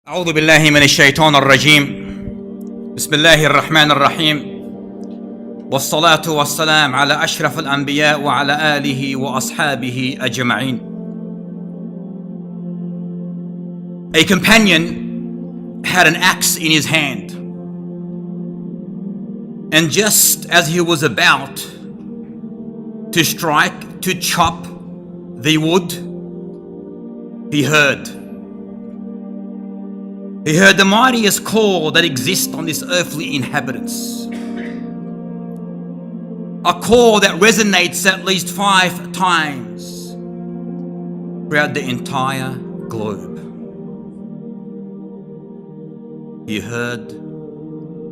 أعوذ بالله من الشيطان الرجيم. بسم الله الرحمن الرحيم، والصلاة والسلام على أشرف الأنبياء وعلى آله وأصحابه أجمعين. A companion had an axe in his hand, and just as he was about to strike, to chop the wood, he heard the mightiest call that exists on this earthly inhabitants. A call that resonates at least 5 times throughout the entire globe. He heard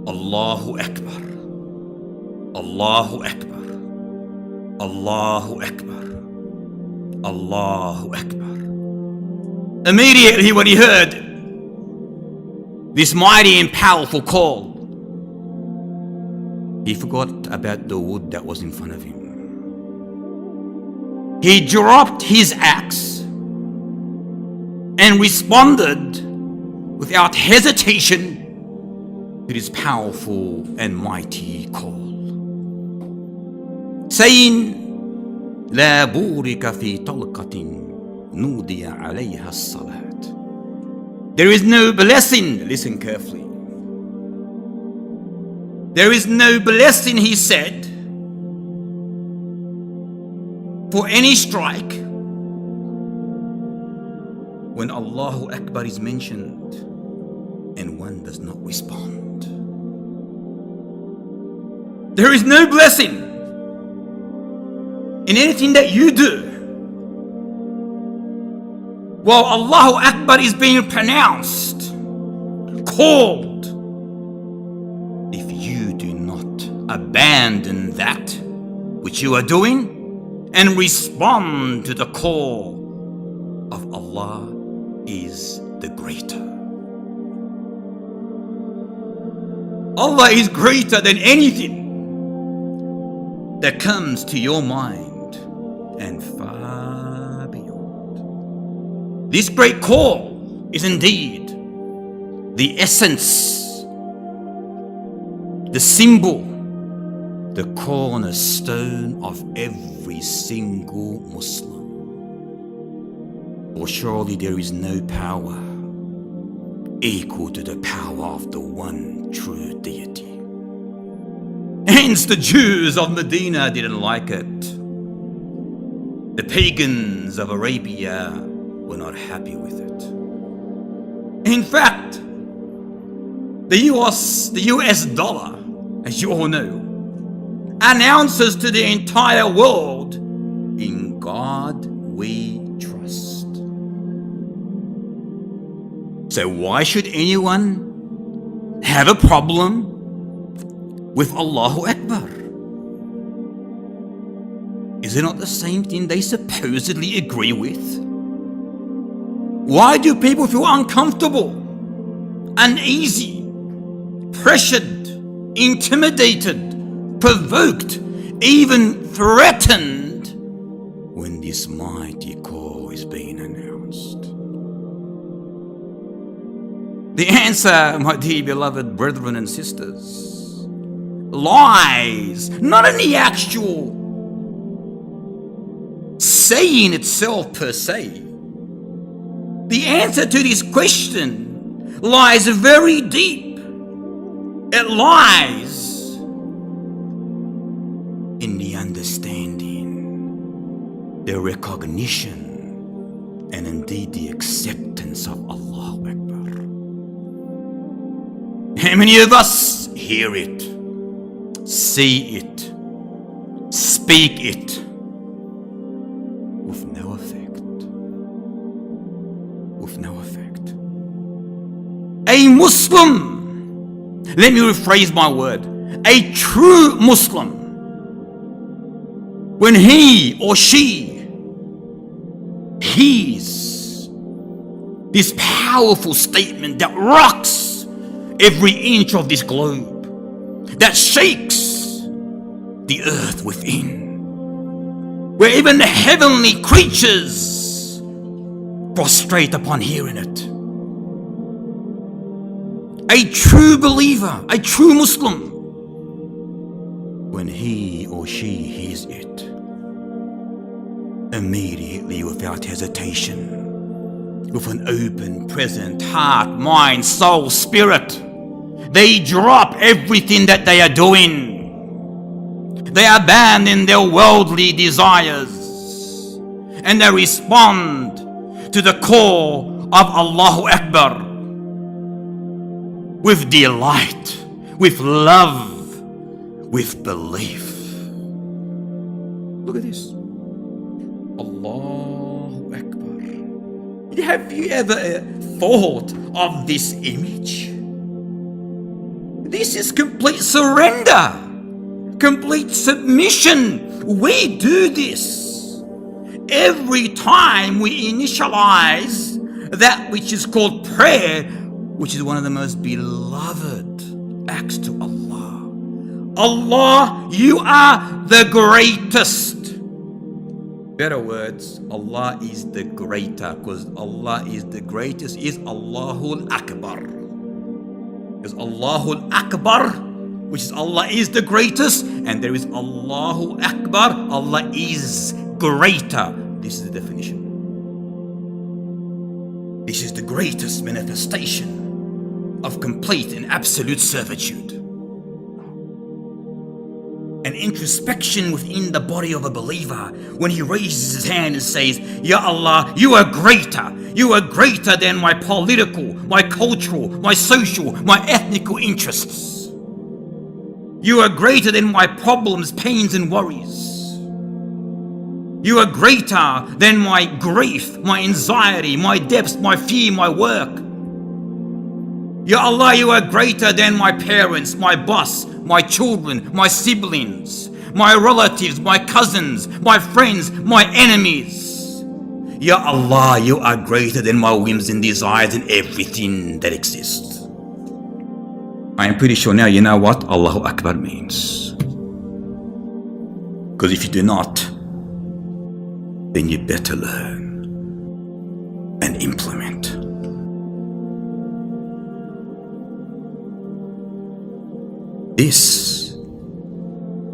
Allahu Akbar, Allahu Akbar, Allahu Akbar, Allahu Akbar. Immediately when he heard this mighty and powerful call, he forgot about the wood that was in front of him. He dropped his axe and responded without hesitation to this powerful and mighty call, saying, لا بورك في طلقة نودي عليها الصلاة. There is no blessing, listen carefully. There is no blessing, he said, for any strike when Allahu Akbar is mentioned and one does not respond. There is no blessing in anything that you do while Allahu Akbar is being pronounced, called, if you do not abandon that which you are doing and respond to the call of Allah is the greater. Allah is greater than anything that comes to your mind and far beyond. This great call is indeed the essence, the symbol, the cornerstone of every single Muslim. For surely there is no power equal to the power of the one true deity. Hence the Jews of Medina didn't like it. The pagans of Arabia were not happy with it. In fact, the US dollar, as you all know, announces to the entire world, in God we trust. So why should anyone have a problem with Allahu Akbar? Is it not the same thing they supposedly agree with? Why do people feel uncomfortable, uneasy, pressured, intimidated, provoked, even threatened when this mighty call is being announced? The answer, my dear beloved brethren and sisters, lies not in the actual saying itself per se. The answer to this question lies very deep. It lies in the understanding, the recognition, and indeed the acceptance of Allahu Akbar. How many of us hear it, see it, speak it with no effect? With no effect. A Muslim, let me rephrase my word, a true Muslim, when he or she hears this powerful statement that rocks every inch of this globe, that shakes the earth within, where even the heavenly creatures prostrate upon hearing it, a true believer, a true Muslim, when he or she hears it, immediately, without hesitation, with an open, present heart, mind, soul, spirit, they drop everything that they are doing. They abandon their worldly desires and they respond to the call of Allahu Akbar with delight, with love, with belief. Look at this. Allahu Akbar. Have you ever thought of this image? This is complete surrender, complete submission. We do this every time we initialize that which is called prayer, which is one of the most beloved acts to Allah. Allah, you are the greatest. Better words, Allah is the greater, because Allah is the greatest, is Allahul Akbar. Because Allahul Akbar, which is Allah is the greatest, and there is Allahu Akbar, Allah is greater. This is the definition. This is the greatest manifestation of complete and absolute servitude. An introspection within the body of a believer when he raises his hand and says, Ya Allah, you are greater. You are greater than my political, my cultural, my social, my ethnical interests. You are greater than my problems, pains, and worries. You are greater than my grief, my anxiety, my debts, my fear, my work. Ya Allah, you are greater than my parents, my boss, my children, my siblings, my relatives, my cousins, my friends, my enemies. Ya Allah, you are greater than my whims and desires and everything that exists. I am pretty sure now you know what Allahu Akbar means. Because if you do not, then you better learn and implement. This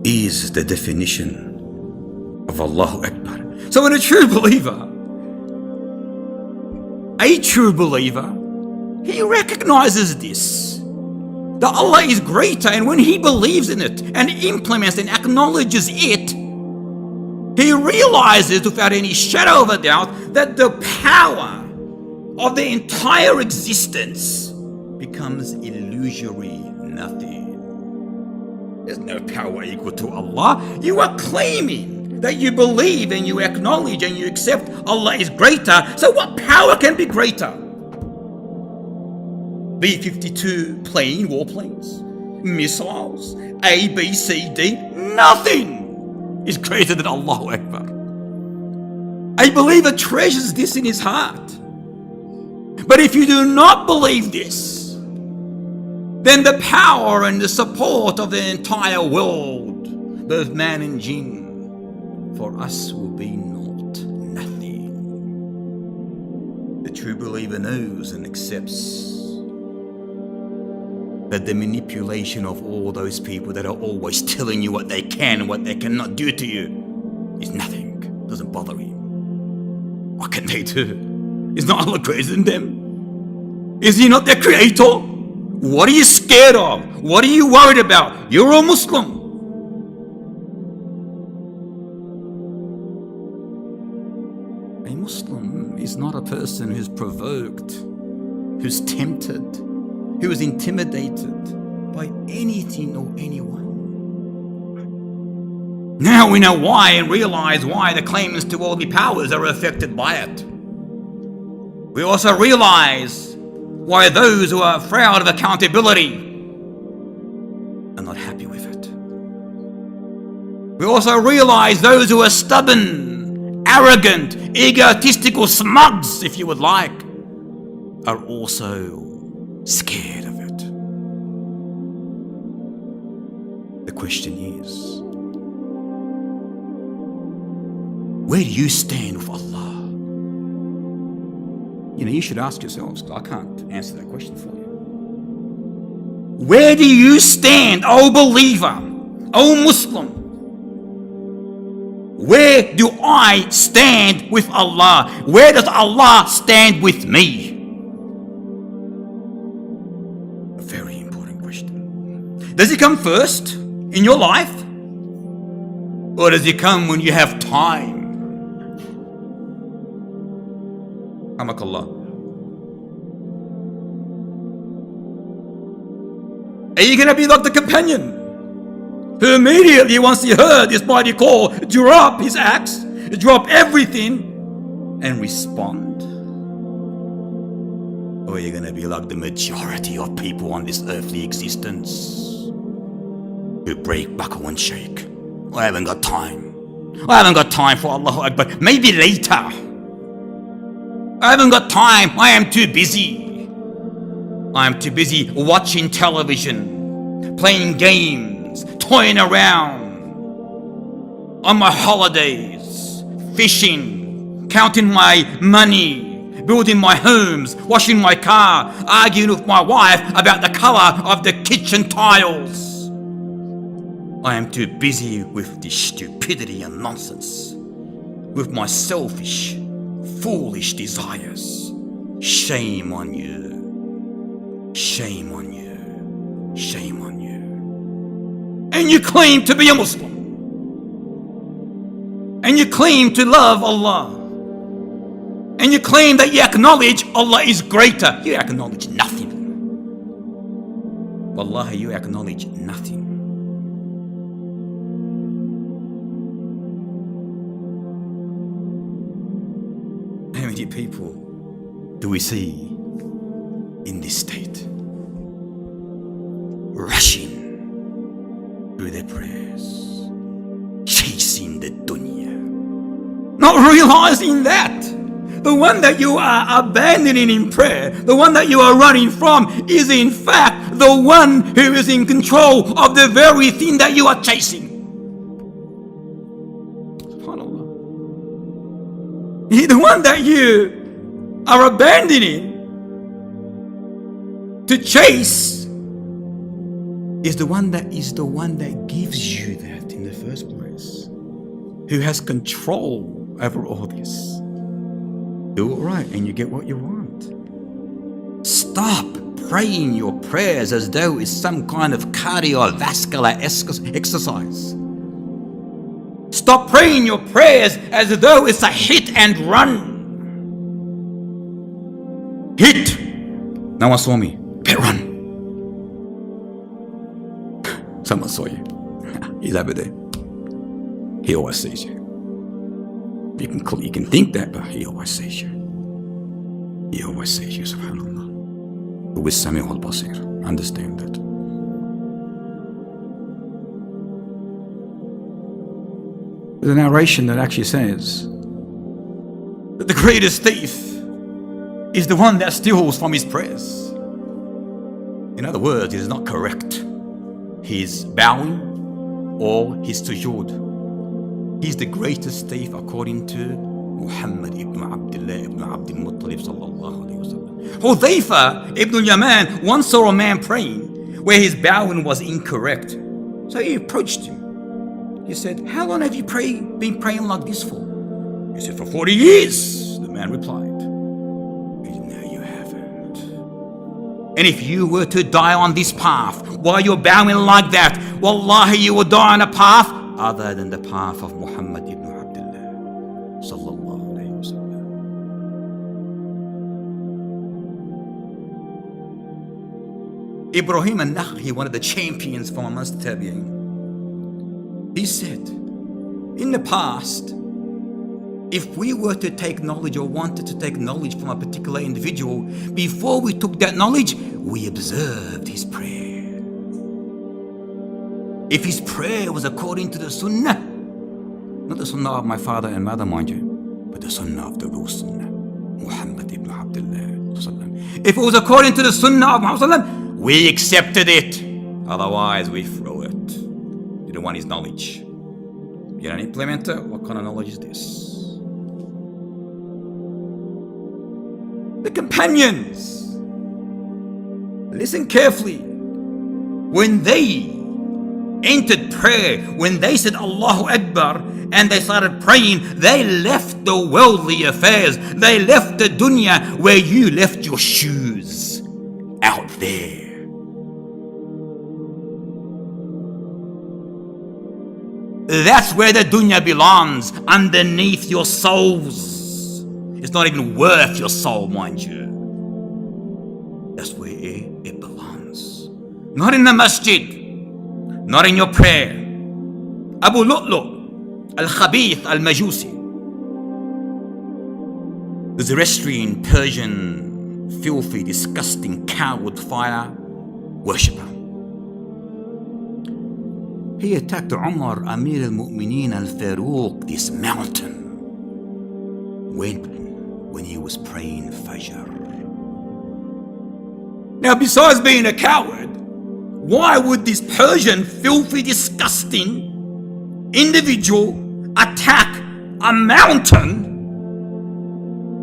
is the definition of Allahu Akbar. So when a true believer, he recognizes this, that Allah is greater, and when he believes in it and implements and acknowledges it, he realizes without any shadow of a doubt that the power of the entire existence becomes illusory, nothing. There's no power equal to Allah. You are claiming that you believe and you acknowledge and you accept Allah is greater. So what power can be greater? B-52 plane, warplanes, missiles, A, B, C, D, nothing is greater than Allahu Akbar. A believer treasures this in his heart. But if you do not believe this, then the power and the support of the entire world, both man and jinn, for us will be naught, nothing. The true believer knows and accepts that the manipulation of all those people that are always telling you what they can and what they cannot do to you is nothing, doesn't bother him. What can they do? Is not Allah greater than them? Is He not their creator? What are you scared of? What are you worried about? You're a Muslim. A Muslim is not a person who's provoked, who's tempted, who is intimidated by anything or anyone. Now we know why and realize why the claimants to worldly powers are affected by it. We also realize why those who are proud of accountability are not happy with it. We also realize those who are stubborn, arrogant, egotistical smugs, if you would like, are also scared of it. The question is, where do you stand with Allah? You should ask yourselves, because I can't answer that question for you. Where do you stand, O believer, O Muslim? Where do I stand with Allah? Where does Allah stand with me? A very important question. Does He come first in your life? Or does He come when you have time? Hamakallah. Are you going to be like the companion who immediately, once he heard this mighty call, drop his axe, drop everything, and respond? Or are you going to be like the majority of people on this earthly existence who break, buckle, and shake? I haven't got time. I haven't got time for Allahu Akbar. Maybe later. I haven't got time. I am too busy. I am too busy watching television, playing games, toying around, on my holidays, fishing, counting my money, building my homes, washing my car, arguing with my wife about the color of the kitchen tiles. I am too busy with this stupidity and nonsense, with my selfish, foolish desires. Shame on you. Shame on you. Shame on you. And you claim to be a Muslim. And you claim to love Allah. And you claim that you acknowledge Allah is greater. You acknowledge nothing. Wallahi, you acknowledge nothing. How many people do we see in this state, rushing through their prayers, chasing the dunya, not realizing that the one that you are abandoning in prayer, the one that you are running from, is in fact the one who is in control of the very thing that you are chasing. SubhanAllah. The one that you are abandoning to chase is the one that gives you that in the first place, who has control over all this. Do it right and you get what you want. Stop praying your prayers as though it's some kind of cardiovascular exercise. Stop praying your prayers as though it's a hit and run. Hit! No one saw me. Better run. Someone saw you. He's over there. He always sees you. You can think that, but He always sees you. He always sees you, subhanAllah. With Sami' al-Basir. Understand that. There's a narration that actually says that the greatest thief is the one that steals from his prayers. In other words, it is not correct. His bowing or his sujood. He's the greatest thief according to Muhammad ibn Abdullah ibn Abdul Muttalib sallallahu alayhi wa sallam. Hudhayfa ibn al-Yaman once saw a man praying where his bowing was incorrect. So he approached him. He said, "How long have you been praying like this for?" He said, "For 40 years, the man replied. He said, "No, you haven't. And if you were to die on this path while you're bowing like that, wallahi, you will die on a path other than the path of Muhammad ibn Abdullah sallallahu alayhi wa sallam." Ibrahim al-Nakhi, one of the champions from amongst the Tabi'in, he said, in the past, if we were to take knowledge or wanted to take knowledge from a particular individual, before we took that knowledge, we observed his prayer. If his prayer was according to the sunnah, not the sunnah of my father and mother, mind you, but the sunnah of the real sunnah, Muhammad ibn Abdullah. If it was according to the sunnah of Muhammad, we accepted it. Otherwise, we throw it. You don't want his knowledge. You don't implement it. What kind of knowledge is this? The companions. Listen carefully. when they entered prayer, when they said Allahu Akbar and they started praying, they left the worldly affairs, they left the dunya where you left your shoes out there. That's where the dunya belongs, underneath your souls. It's not even worth your soul, mind you. That's where it belongs. Not in the masjid, not in your prayer. Abu Lu'lu' al-Khabith al-Majusi, the Zoroastrian, Persian, filthy, disgusting, coward fire worshipper. He attacked Umar, Amir al-Mu'mineen al-Faruq, this mountain, when he was praying Fajr. Now, besides being a coward, why would this Persian, filthy, disgusting individual attack a mountain,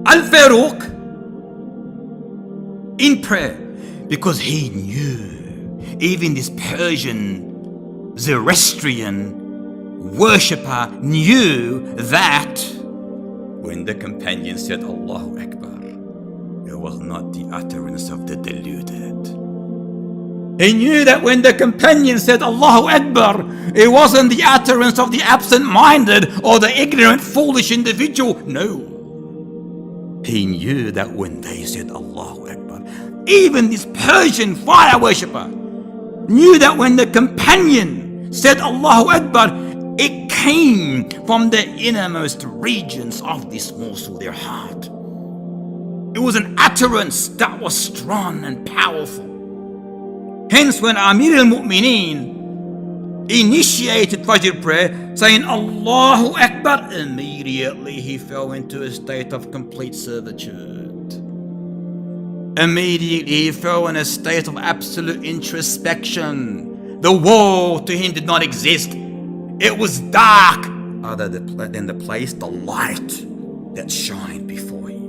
Al-Faruq, in prayer? Because he knew, even this Persian, Zoroastrian worshipper knew that when the companion said Allahu Akbar, it was not the utterance of the deluded. He knew that when the companion said Allahu Akbar, it wasn't the utterance of the absent-minded or the ignorant, foolish individual. No. He knew that when they said Allahu Akbar, even this Persian fire worshipper knew that when the companion said Allahu Akbar, it came from the innermost regions of this morsel, their heart. It was an utterance that was strong and powerful. Hence, when Amir al-Mu'mineen initiated Fajr prayer, saying Allahu Akbar, immediately he fell into a state of complete servitude. Immediately he fell in a state of absolute introspection. The world to him did not exist. It was dark other than the place, the light that shined before him.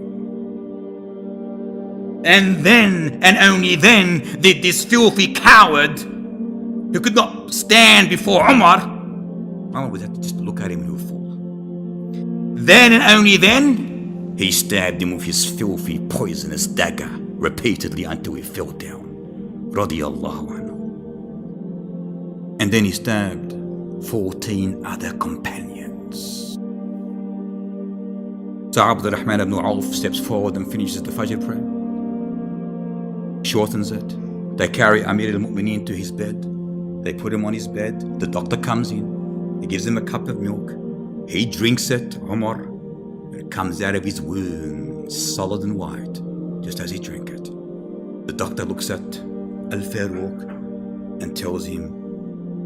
And then, and only then, did this filthy coward, who could not stand before Umar would have to just look at him and he would fall. Then and only then, he stabbed him with his filthy, poisonous dagger repeatedly until he fell down. Radiyallahu anhu. And then he stabbed 14 other companions. So Abd al-Rahman ibn Auf steps forward and finishes the Fajr prayer. Shortens it. They carry Amir al-Mu'mineen to his bed. They put him on his bed. The doctor comes in. He gives him a cup of milk. He drinks it, Umar. And it comes out of his wound, solid and white, just as he drank it. The doctor looks at Al-Faruq and tells him,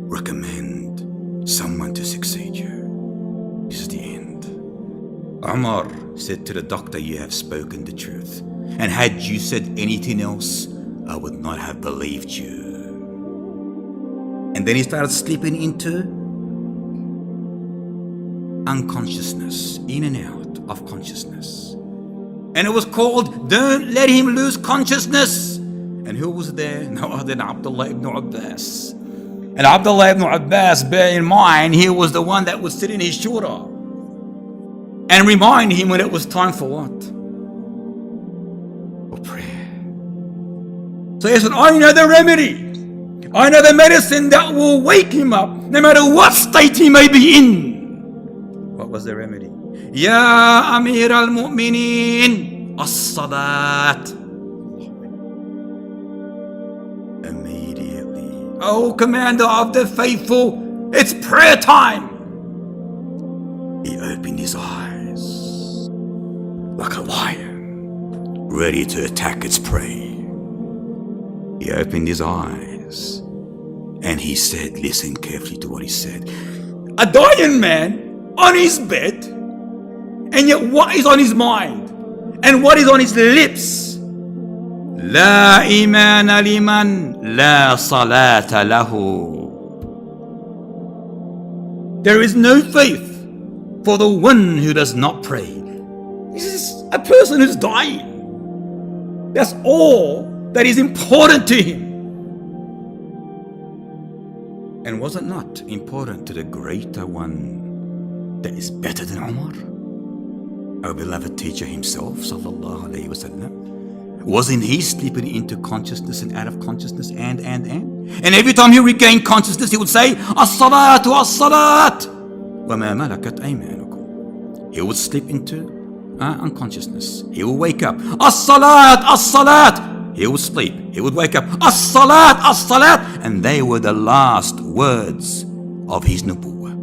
recommend someone to succeed you. This is the end. Umar said to the doctor, you have spoken the truth. And had you said anything else, I would not have believed you. And then he started slipping into unconsciousness, in and out of consciousness. And it was called, don't let him lose consciousness. And who was there? No other than Abdullah ibn Abbas. And Abdullah ibn Abbas, bear in mind, he was the one that would sit in his shura and remind him when it was time for what? For prayer. So he said, I know the remedy. I know the medicine that will wake him up, no matter what state he may be in. What was the remedy? Ya Amir al-Mu'mineen, as-salat. Oh, commander of the faithful, it's prayer time. He opened his eyes like a lion, ready to attack its prey. He opened his eyes and he said, listen carefully to what he said. A dying man on his bed, and yet what is on his mind and what is on his lips? لا إيمان لمن لا صلاة له. There is no faith for the one who does not pray. This is a person who's dying. That's all that is important to him. And was it not important to the greater one that is better than Umar? Our beloved teacher himself, sallallahu alayhi wasallam. Wasn't he slipping into consciousness and out of consciousness and? And every time he regained consciousness, he would say, As-salatu, as-salat. وَمَا مَلَكَتْ أَيْمَانُكُمْ. He would slip into unconsciousness. He would wake up. As-salat, as-salat. He would sleep. He would wake up. As-salat, as-salat. And they were the last words of his nubuwwah.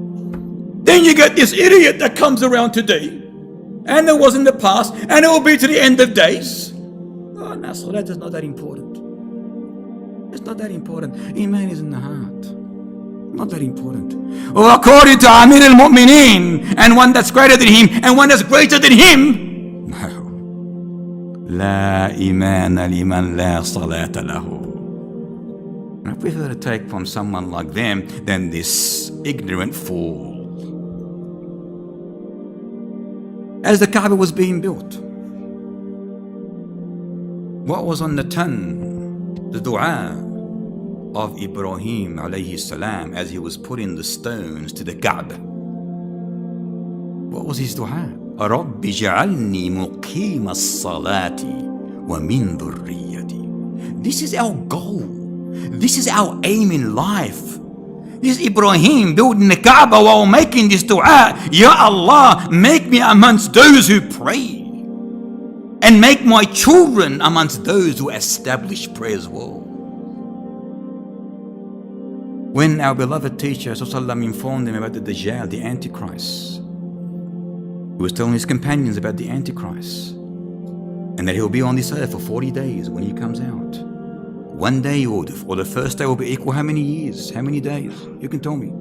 Then you get this idiot that comes around today, and it was in the past, and it will be to the end of days. Oh, no, salat is not that important. It's not that important. Iman is in the heart. Not that important. Well, according to Amir al-Mu'mineen, and one that's greater than him, and one that's greater than him, no. La imana liman la salata lahu. I prefer to take from someone like them than this ignorant fool. As the Kaaba was being built, what was on the tongue? The dua of Ibrahim alayhi salam as he was putting the stones to the Kaaba. What was his dua? رَبِّ جَعَلْنِي مُقِيمَ الصَّلَاةِ وَمِن ذُرِّيَّتِي. This is our goal. This is our aim in life. This is Ibrahim building the Kaaba while making this dua. Ya Allah, make me amongst those who pray. And make my children amongst those who establish prayer as well. When our beloved teacher Sallallahu informed them about the Dajjal, the Antichrist, he was telling his companions about the Antichrist and that he'll be on this earth for 40 days when he comes out. One day or the first day will be equal how many years? How many days? You can tell me.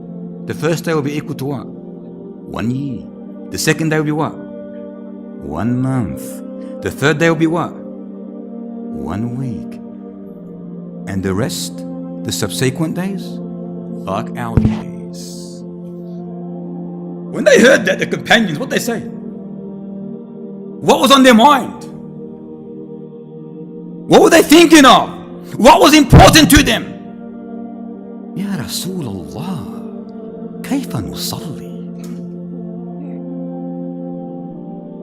The first day will be equal to what? 1 year. The second day will be what? 1 month. The third day will be what? 1 week. And the rest, the subsequent days, like our days. When they heard that, the companions, what they say? What was on their mind? What were they thinking of? What was important to them? Ya Rasulullah, kayfa nusalli?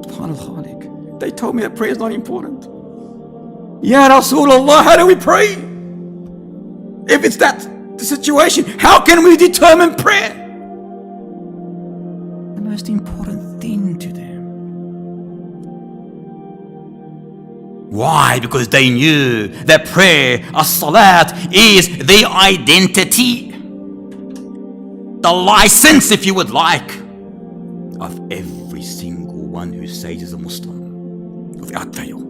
Subhan al-Khaliq. They told me that prayer is not important. Ya Rasulullah, how do we pray? If it's that the situation, how can we determine prayer? The most important thing to them. Why? Because they knew that prayer, as-salat, is the identity, the license, if you would like, of every single one who says is a Muslim, without fail.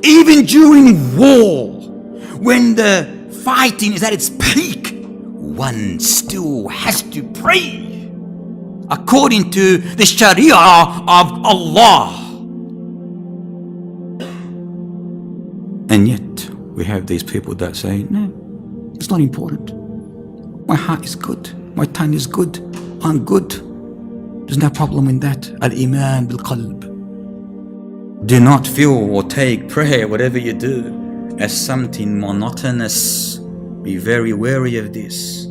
Even during war, when the fighting is at its peak, one still has to pray according to the Sharia of Allah. And yet, we have these people that say, no, it's not important. My heart is good. My tongue is good. I'm good. There's no problem in that. Al-Iman bil-qalb. Do not feel or take prayer, whatever you do, as something monotonous. Be very wary of this.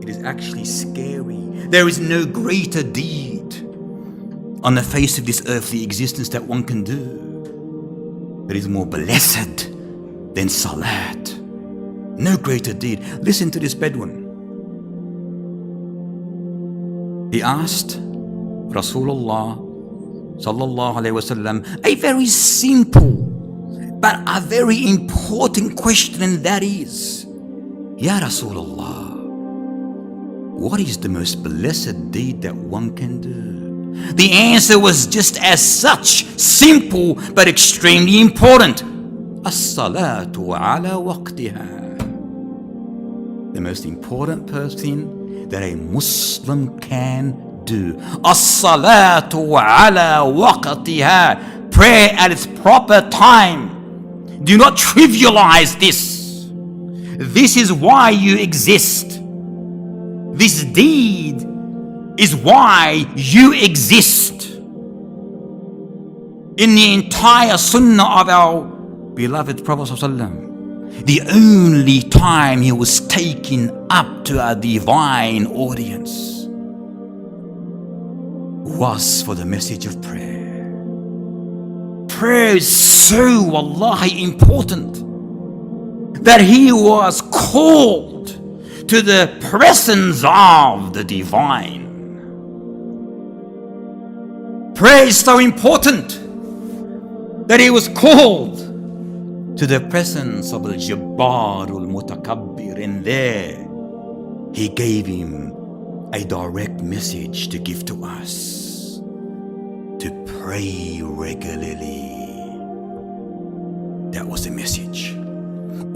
It is actually scary. There is no greater deed on the face of this earthly existence that one can do that is more blessed than salat. No greater deed. Listen to this Bedouin. He asked Rasulullah sallallahu alaihi wasallam a very simple but a very important question, and that is, Ya Rasulullah, what is the most blessed deed that one can do? The answer was just as such, simple but extremely important. As-salatu ala waqtiha. The most important thing that a Muslim can do. As-salatu ala waqtiha. Prayer at its proper time. Do not trivialize this. This is why you exist. This deed is why you exist. In the entire sunnah of our beloved Prophet ﷺ, the only time he was taken up to a divine audience was for the message of prayer. Prayer is so, wallahi, important that he was called to the presence of the divine. Prayer is so important that he was called to the presence of Al-Jabbar Al-Mutakabbir, and there he gave him a direct message to give to us, to pray regularly. That was the message.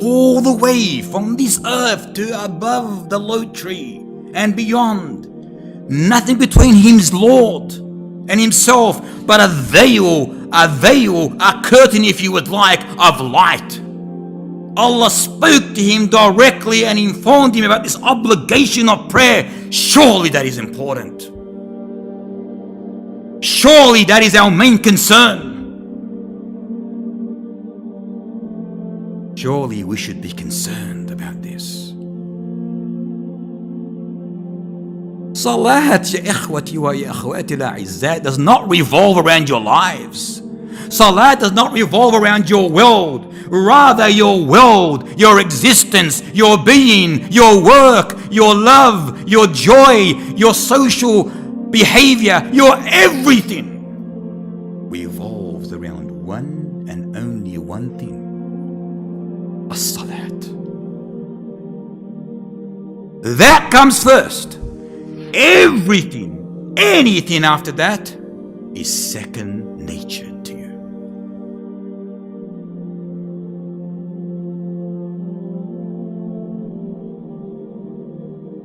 All the way from this earth to above the low tree and beyond, nothing between his Lord and himself but a veil, a curtain, if you would like, of light. Allah spoke to him directly and informed him about this obligation of prayer. Surely that is important. Surely that is our main concern. Surely we should be concerned about this. Salat, ya ikhwati wa ya akhwati al-a'izzat, does not revolve around your lives. Salat does not revolve around your world. Rather, your world, your existence, your being, your work, your love, your joy, your social behavior, your everything revolves around one and only one thing: as-salat. That comes first. Everything, anything after that is second nature to you.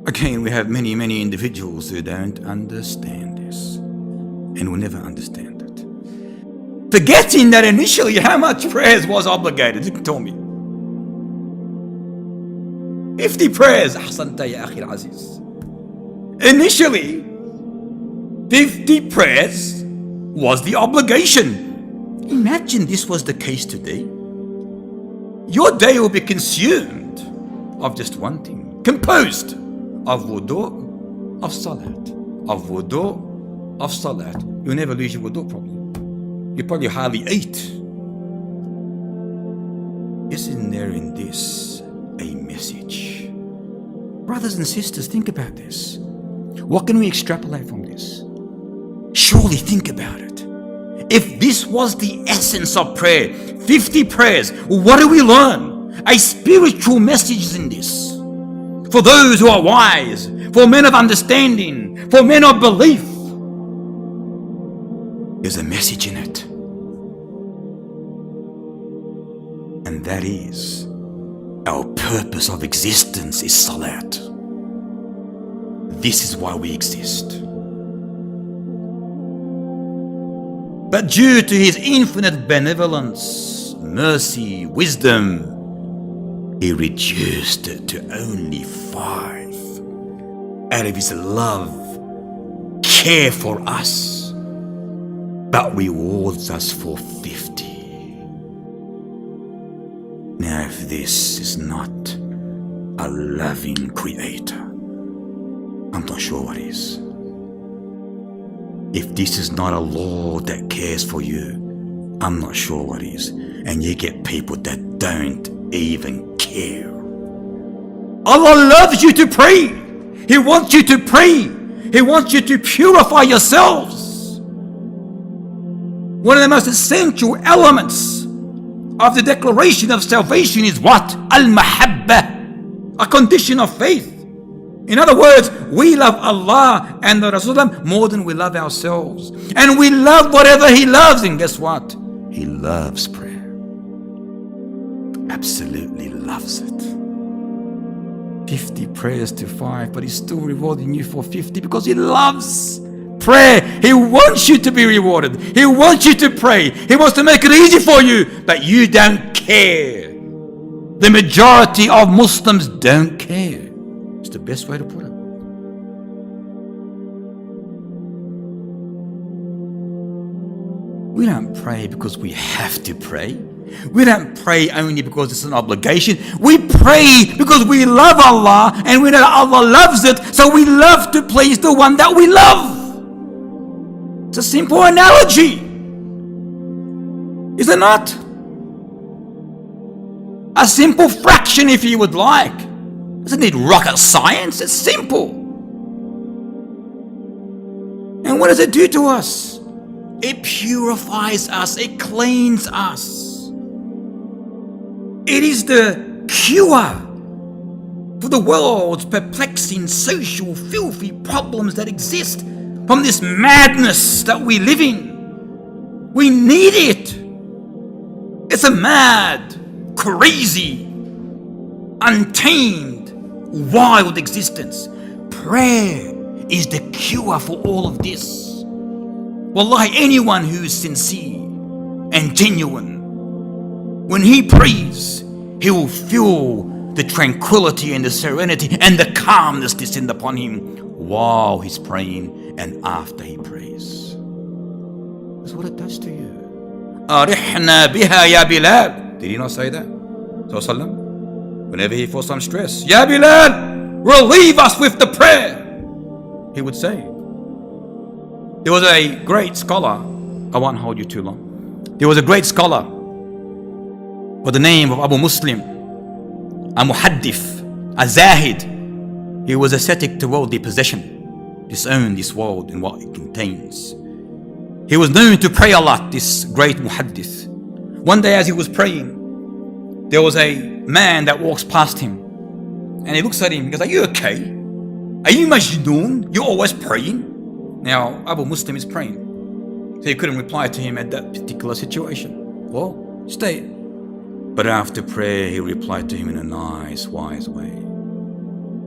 Again, we have many individuals who don't understand this and will never understand it. Forgetting that initially how much prayers was obligated. You can tell me. 50 prayers. Ahsanta ya akhi al-aziz. Initially, 50 prayers was the obligation. Imagine this was the case today. Your day will be consumed of just one thing, composed of wudu, of salat, of wudu, of salat. You'll never lose your wudu probably. You probably hardly eat. Isn't there in this a message? Brothers and sisters, think about this. What can we extrapolate from this? Surely think about it. If this was the essence of prayer, 50 prayers, what do we learn? A spiritual message is in this. For those who are wise, for men of understanding, for men of belief. There's a message in it. And that is, our purpose of existence is salat. This is why we exist. But due to his infinite benevolence, mercy, wisdom, he reduced it to only 5 out of his love, care for us, but rewards us for 50. Now, if this is not a loving creator, I'm not sure what is. If this is not a Lord that cares for you, I'm not sure what is. And you get people that don't even care. Allah loves you to pray. He wants you to pray. He wants you to purify yourselves. One of the most essential elements of the declaration of salvation is what? Al-Mahabba, a condition of faith. In other words, we love Allah and the Rasulullah more than we love ourselves. And we love whatever He loves. And guess what? He loves prayer. Absolutely loves it. 50 prayers to 5, but He's still rewarding you for 50 because He loves prayer. He wants you to be rewarded. He wants you to pray. He wants to make it easy for you, but you don't care. The majority of Muslims don't care. It's the best way to put it. We don't pray because we have to pray. We don't pray only because it's an obligation. We pray because we love Allah and we know Allah loves it, so we love to please the one that we love. It's a simple analogy, is it not? A simple fraction, if you would like. Doesn't need rocket science, it's simple. And what does it do to us? It purifies us, it cleans us. It is the cure for the world's perplexing social filthy problems that exist from this madness that we live in. We need it. It's a mad, crazy, untamed, wild existence. Prayer is the cure for all of this. Wallahi, anyone who is sincere and genuine, when he prays, he will feel the tranquility and the serenity and the calmness descend upon him while he's praying and after he prays. That's what it does to you. Arihna biha ya Bilal. Did he not say that? Whenever he feels some stress, Ya Bilal, relieve us with the prayer, he would say. There was a great scholar, I won't hold you too long. There was a great scholar by the name of Abu Muslim, a muhaddith, a zahid. He was ascetic to worldly possession, disowned this world and what it contains. He was known to pray a lot, this great muhaddith. One day as he was praying, there was a man that walks past him. And he looks at him, he goes, are you okay? Are you majnoon? You're always praying? Now, Abu Muslim is praying. So he couldn't reply to him at that particular situation. Well, stay. But after prayer, he replied to him in a nice, wise way.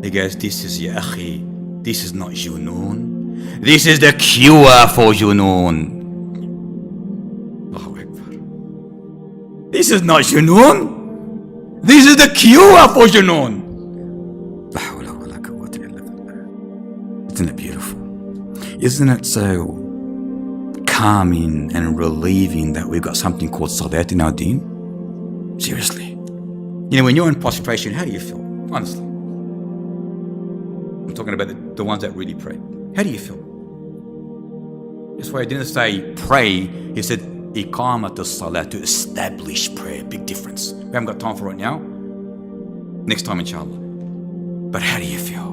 He goes, this is ya akhi, this is not junoon. This is the cure for junoon. Allahu Akbar. This is not junoon. This is the cure for junoon. Isn't it beautiful? Isn't it so calming and relieving that we've got something called salat in our deen? Seriously. You know, when you're in prostration, how do you feel? Honestly. I'm talking about the ones that really pray. How do you feel? That's why I didn't say pray. He said iqamat as-salat, to establish prayer. Big difference. We haven't got time for it now. Next time, inshallah. But how do you feel?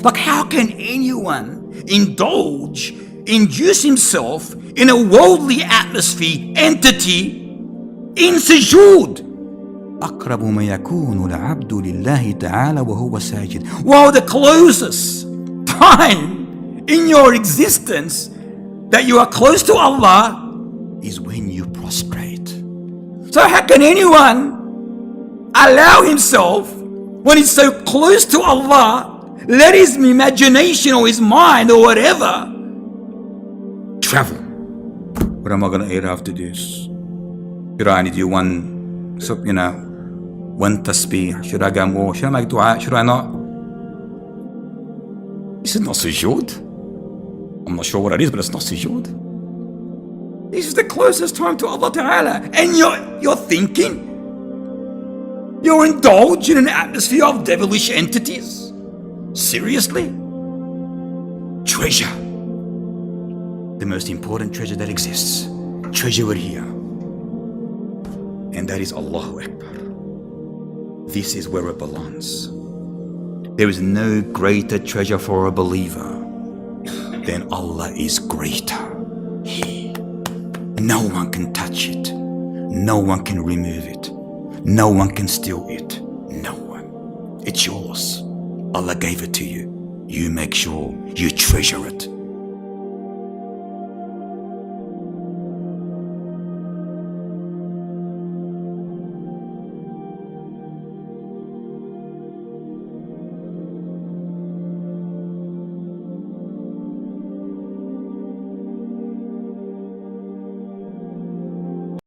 Like, how can anyone induce himself in a worldly atmosphere, entity, in sujood? أقرب ما يكون العبد لله تعالى وهو ساجد. While the closest time in your existence that you are close to Allah is when you prostrate. So how can anyone allow himself, when he's so close to Allah, let his imagination or his mind or whatever travel? What am I going to eat after this? Should I only do one tasbih? Should I go more? Should I make dua? Should I not? This is not sujood. I'm not sure what it is, but it's not sujood. This is the closest time to Allah Ta'ala. And you're thinking, you're indulged in an atmosphere of devilish entities. Seriously? Treasure. The most important treasure that exists. Treasure it here. And that is Allahu Akbar. This is where it belongs. There is no greater treasure for a believer than Allah is greater. No one can touch it. No one can remove it. No one can steal it. No one. It's yours. Allah gave it to you. You make sure you treasure it.